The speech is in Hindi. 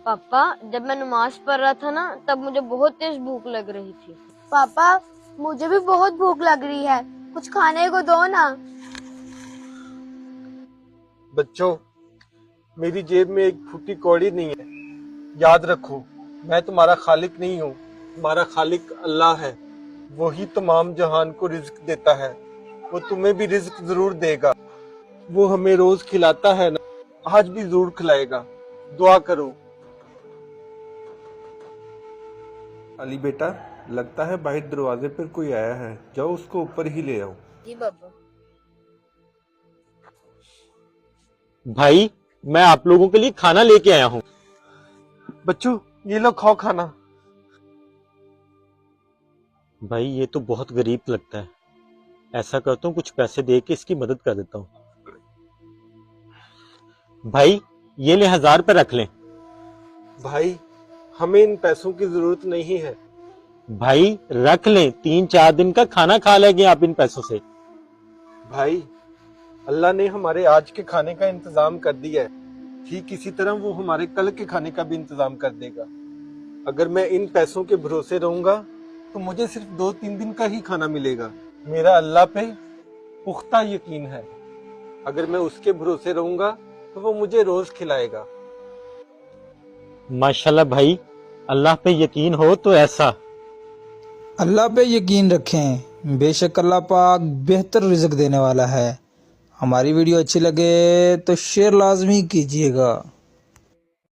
पापा, जब मैं नमाज पढ़ रहा था ना, तब मुझे बहुत तेज भूख लग रही थी। पापा, मुझे भी बहुत भूख लग रही है, कुछ खाने को दो ना। बच्चों, मेरी जेब में एक फूटी कौड़ी नहीं है। याद रखो, मैं तुम्हारा खालिक नहीं हूँ, तुम्हारा खालिक अल्लाह है। वही तमाम जहान को रिज्क देता है। वो तुम्हें भी रिज्क जरूर देगा। वो हमें रोज खिलाता है ना, आज भी जरूर खिलाएगा। दुआ करो। अली बेटा, लगता है बाहर दरवाजे पर कोई आया है, जाओ उसको ऊपर ही ले आओ। जी बाबा। भाई, मैं आप लोगों के लिए खाना लेके आया हूँ। बच्चों, ये लो खाओ खाना। भाई, ये तो बहुत गरीब लगता है। ऐसा करता हूँ, कुछ पैसे दे के इसकी मदद कर देता हूँ। भाई, ये ले 1000 रुपये रख लें। भाई, हमें इन पैसों की जरूरत नहीं है। भाई रख लें, 3-4 दिन का खाना खा लेंगे आप इन पैसों से। भाई, अल्लाह ने हमारे आज के खाने का इंतजाम कर दिया है, ठीक इसी तरह वो हमारे कल के खाने का भी इंतजाम कर देगा। अगर मैं इन पैसों के भरोसे रहूंगा तो मुझे सिर्फ 2-3 दिन का ही खाना मिलेगा। मेरा अल्लाह पे पुख्ता यकीन है। अगर मैं उसके भरोसे रहूंगा तो वो मुझे रोज खिलाएगा। माशाल्लाह भाई, अल्लाह पे यकीन हो तो ऐसा। अल्लाह पे यकीन रखें, बेशक अल्लाह पाक बेहतर रिज़्क देने वाला है। हमारी वीडियो अच्छी लगे तो शेयर लाजमी कीजिएगा।